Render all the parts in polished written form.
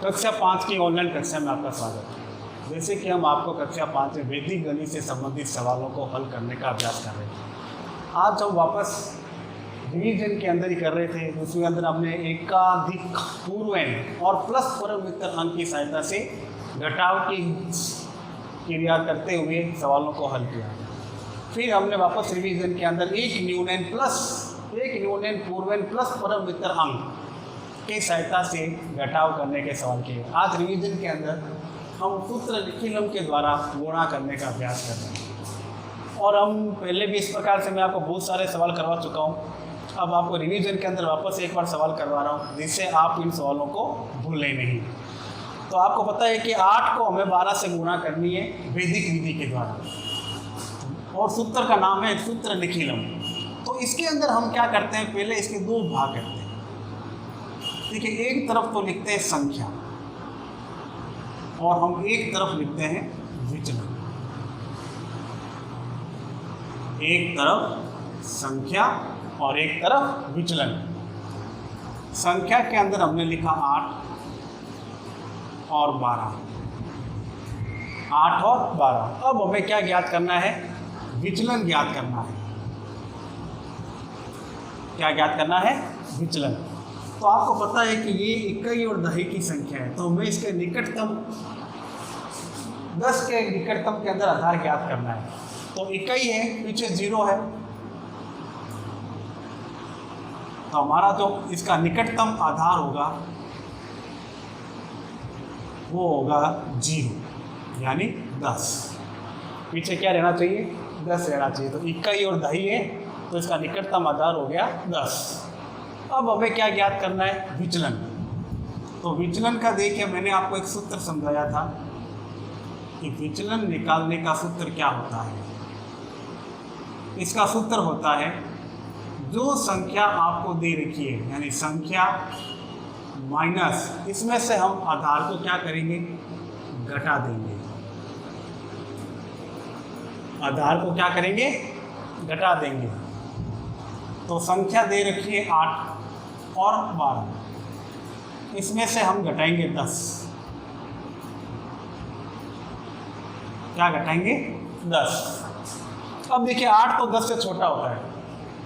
कक्षा 5 की ऑनलाइन कक्षा में आपका स्वागत है। जैसे कि हम आपको कक्षा 5 में वैदिक गणित से संबंधित सवालों को हल करने का अभ्यास कर रहे थे। आज हम वापस रिवीजन के अंदर ही कर रहे थे, उसके अंदर हमने एकाधिक पूर्वन और प्लस परम मित्र अंक की सहायता से घटाव की क्रिया करते हुए सवालों को हल किया। फिर हमने वापस रिवीजन के अंदर एक न्यूनन पूर्वन प्लस परम मित्र अंक की सहायता से घटाव करने के सवाल किए। आज रिवीजन के अंदर हम सूत्र निखिलम के द्वारा गुणा करने का अभ्यास कर रहे हैं और हम पहले भी इस प्रकार से मैं आपको बहुत सारे सवाल करवा चुका हूँ। अब आपको रिवीजन के अंदर वापस एक बार सवाल करवा रहा हूँ जिससे आप इन सवालों को भूलें नहीं। तो आपको पता है कि 8 को हमें 12 से गुणा करनी है वैदिक विधि के द्वारा और सूत्र का नाम है सूत्र निखिलम। तो इसके अंदर हम क्या करते हैं, पहले इसके 2 भाग करते हैं। देखिए, एक तरफ तो लिखते हैं संख्या और हम एक तरफ लिखते हैं विचलन। एक तरफ संख्या और एक तरफ विचलन। संख्या के अंदर हमने लिखा 8 और 12, 8 और 12। अब हमें क्या ज्ञात करना है, विचलन ज्ञात करना है। क्या ज्ञात करना है, विचलन। तो आपको पता है कि ये इकाई और दहाई की संख्या है, तो हमें इसके निकटतम 10 के निकटतम के अंदर आधार ज्ञात करना है। तो इकाई है, पीछे 0 है, तो हमारा जो इसका निकटतम आधार होगा वो होगा 0 यानी 10। पीछे क्या रहना चाहिए, 10 रहना चाहिए। तो इकाई और दहाई है तो इसका निकटतम आधार हो गया 10। अब हमें क्या ज्ञात करना है, विचलन। तो विचलन का देखिए, मैंने आपको एक सूत्र समझाया था कि विचलन निकालने का सूत्र क्या होता है। इसका सूत्र होता है, जो संख्या आपको दे रखी है यानी संख्या माइनस इसमें से हम आधार को क्या करेंगे, घटा देंगे। आधार को क्या करेंगे, घटा देंगे। तो संख्या दे रखी है 8 और 12, इसमें से हम घटाएंगे 10। क्या घटाएंगे, 10। अब देखिए, 8 तो 10 से छोटा होता है,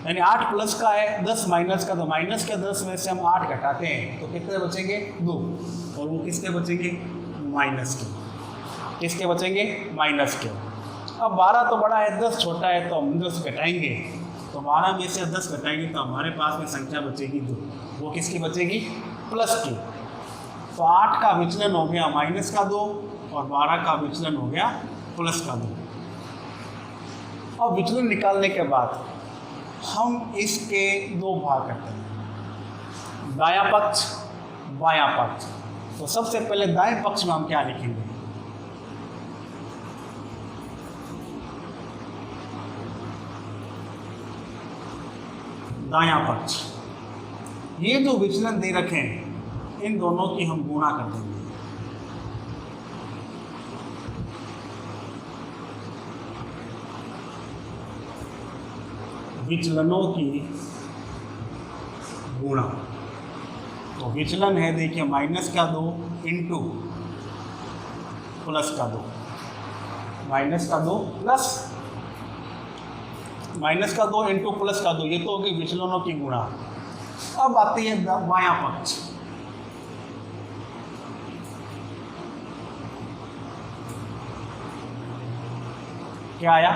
यानी 8 प्लस का है, 10 माइनस का। तो माइनस के 10 में से हम 8 घटाते हैं तो कितने बचेंगे, 2। और वो किसके बचेंगे, माइनस के। किसके बचेंगे, माइनस के। अब 12 तो बड़ा है, 10 छोटा है, तो हम 10 घटाएंगे। तो 12 में से 10 घटाएंगे तो हमारे पास में संख्या बचेगी 2। वो किसकी बचेगी, प्लस की। तो 8 का विचलन हो गया माइनस का 2 और 12 का विचलन हो गया प्लस का 2। अब विचलन निकालने के बाद हम इसके 2 भाग करते हैं, दायां पक्ष बायां पक्ष। तो सबसे पहले दाएं पक्ष में हम क्या लिखेंगे, दायां पक्ष। ये जो विचलन दे रखे हैं इन दोनों की हम गुणा कर देंगे। विचलनों की गुणा। तो विचलन है, देखिए, माइनस का 2 इंटू प्लस का 2, माइनस का 2 प्लस माइनस का 2 इंटू प्लस का 2, ये तो होगी विचलनों की गुणा। अब आती है बायां पक्ष। क्या आया,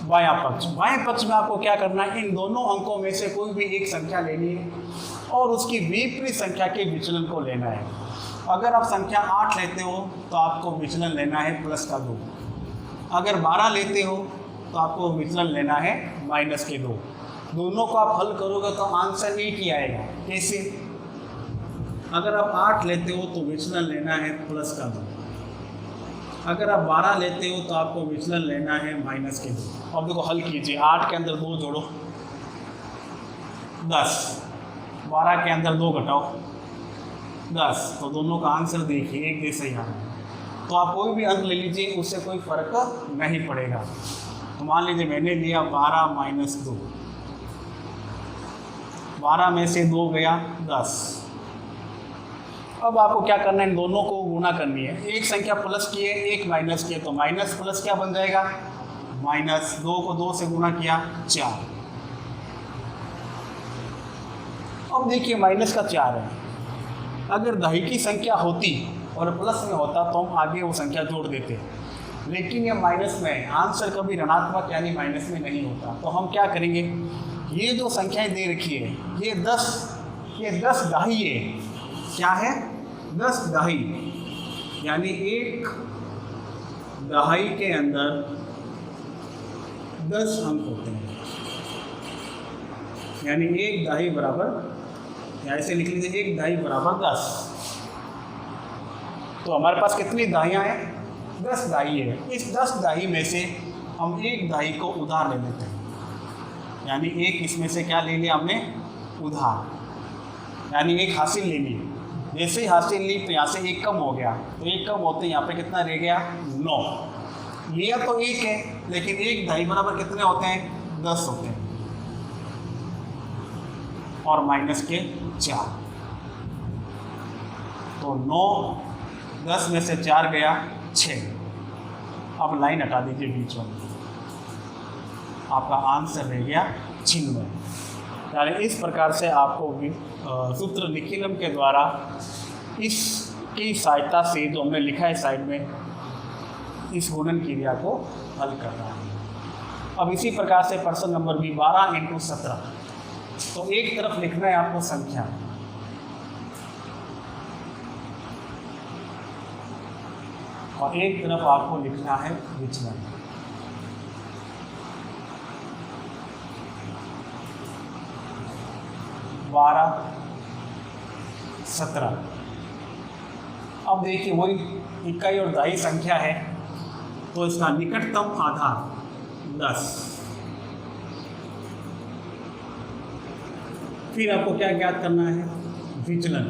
बायां पक्ष। बाएं पक्ष में आपको क्या करना है, इन दोनों अंकों में से कोई भी एक संख्या लेनी है और उसकी विपरीत संख्या के विचलन को लेना है। अगर आप संख्या 8 लेते हो तो आपको विचलन लेना है प्लस का 2। अगर 12 लेते हो तो आपको विचलन लेना है माइनस के 2। दोनों को आप हल करोगे तो आंसर एक ही आएगा। कैसे, अगर आप 8 लेते हो तो विचलन लेना है प्लस का 2। अगर आप 12 लेते हो तो आपको विचलन लेना है माइनस के 2। अब देखो, हल कीजिए। 8 के अंदर 2 जोड़ो 10, 12 के अंदर 2 घटाओ 10। तो दोनों का आंसर देखिए एक जैसा ही आ रहा है। तो आप कोई भी अंक ले लीजिए, उससे कोई फर्क नहीं पड़ेगा। तो मान लीजिए मैंने लिया 12 माइनस 2, 12 में से 2 गया 10। अब आपको क्या करना है, इन दोनों को गुणा करनी है। एक संख्या प्लस की है, एक माइनस की है, तो माइनस प्लस क्या बन जाएगा, माइनस। 2 को 2 से गुणा किया 4। अब देखिए माइनस का 4 है, अगर दही की संख्या होती और प्लस में होता तो हम आगे वो संख्या जोड़ देते, लेकिन ये माइनस में है, आंसर कभी ऋणात्मक यानी माइनस में नहीं होता। तो हम क्या करेंगे, ये जो संख्याएं दे रखी है ये 10 दही है। क्या है, 10 दही, यानी एक दहाई के अंदर 10 अंक होते हैं, यानी एक दहाई बराबर, या ऐसे लिख लीजिए, एक दहाई बराबर 10। तो हमारे पास कितनी दहाइयाँ हैं, 10 दहाई है। इस 10 दहाई में से हम एक दहाई को उधार ले लेते हैं, यानी एक इसमें से क्या ले लिया हमने, उधार, यानी एक हासिल ले ली। जैसे ही हासिल ली तो यहाँ से एक कम हो गया, तो एक कम होते यहाँ पे कितना रह गया, 9। लिया तो एक है, लेकिन एक दहाई बराबर कितने होते हैं, 10 होते हैं, और माइनस के 4। तो 9, 10 में से 4 गया 6। अब लाइन हटा दीजिए बीच में, आपका आंसर रह गया 96। यानी इस प्रकार से आपको सूत्र निखिलम के द्वारा इसकी सहायता से जो हमने लिखा है साइड में, इस गुणन क्रिया को हल करना है। अब इसी प्रकार से प्रश्न नंबर भी 12 × 17। तो एक तरफ लिखना है आपको संख्या, और एक तरफ आपको लिखना है विचलन। बारह 17। अब देखिए वही इकाई और दहाई संख्या है, तो इसका निकटतम आधार 10। फिर आपको क्या ज्ञात करना है, विचलन।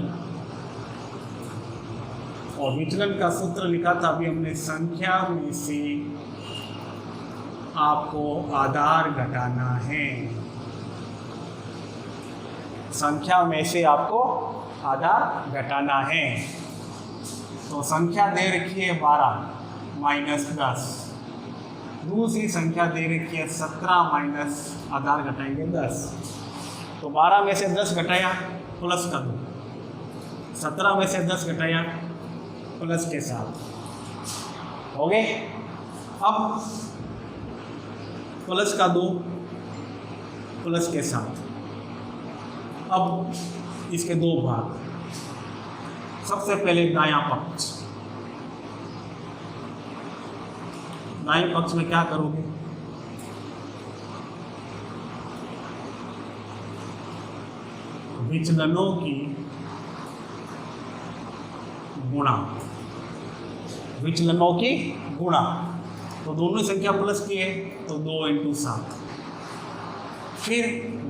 और विचलन का सूत्र लिखा था अभी हमने, संख्या में से आपको आधार घटाना है। संख्या में से आपको आधार घटाना है। तो संख्या दे रखी है 12 माइनस 10, दूसरी संख्या दे रखी है 17 माइनस आधार घटाएंगे 10। तो 12 में से 10 घटाया प्लस का 2, 17 में से 10 घटाया प्लस के साथ, हो गए। अब प्लस का 2 प्लस के साथ, अब इसके 2 भाग। सबसे पहले दायां पक्ष, दाएं पक्ष में क्या करोगे, विचलनों की गुणा, विचलनों की गुणा। तो दोनों संख्या प्लस की है, तो 2 × 7। फिर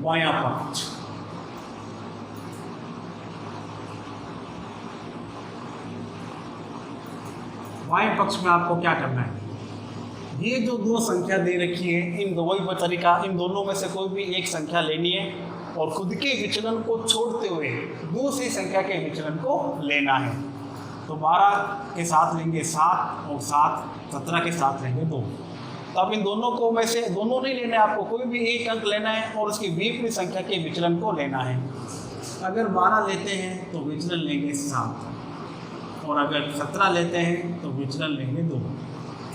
बायां पक्ष, बाएं पक्ष में आपको क्या करना है, ये जो 2 संख्या दे रखी है, इन दो ही तरीका, इन दोनों में से कोई भी एक संख्या लेनी है और खुद के विचलन को छोड़ते हुए दूसरी संख्या के विचलन को लेना है। तो 12 के साथ लेंगे 7 और 7, 17 के साथ लेंगे 2। तो अब इन दोनों को में से दोनों नहीं लेना है, आपको कोई भी एक अंक लेना है और उसकी विपरीत संख्या के विचलन को लेना है। अगर 12 लेते हैं तो विचलन लेंगे 7, और अगर 17 लेते हैं तो विचलन लेंगे 2।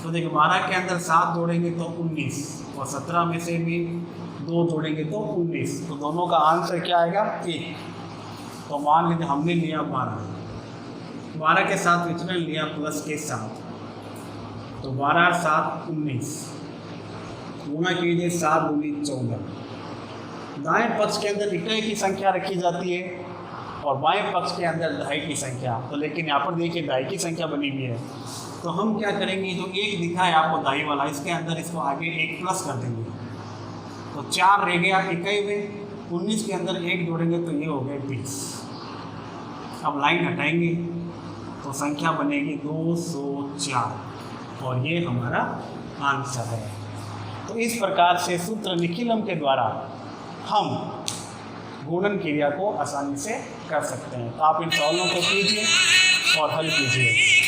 तो देखिए 12 के अंदर 7 जोड़ेंगे तो 19, और 17 में से भी 2 जोड़ेंगे तो 19। तो दोनों का आंसर क्या आएगा, 1। तो मान लीजिए हमने लिया 12 के साथ विचलन लिया प्लस के साथ, तो 12 7 19, गुणा कीजिए 7 दूनी 14। दाएं पक्ष के अंदर इकाई की संख्या रखी जाती है और बाएं पक्ष के अंदर दहाई की संख्या। तो लेकिन यहाँ पर देखिए दहाई की संख्या बनी हुई है, तो हम क्या करेंगे, जो 1 दिखा है आपको दहाई वाला, इसके अंदर इसको आगे 1 प्लस कर देंगे, तो 4 रह गया इकाई में। 19 के अंदर 1 जोड़ेंगे तो ये हो गए 20। अब लाइन हटाएंगे तो संख्या बनेगी 204, और ये हमारा आंसर है। तो इस प्रकार से सूत्र निखिलम के द्वारा हम गुणन क्रिया को आसानी से कर सकते हैं। तो आप इन सवालों को कीजिए और हल कीजिए।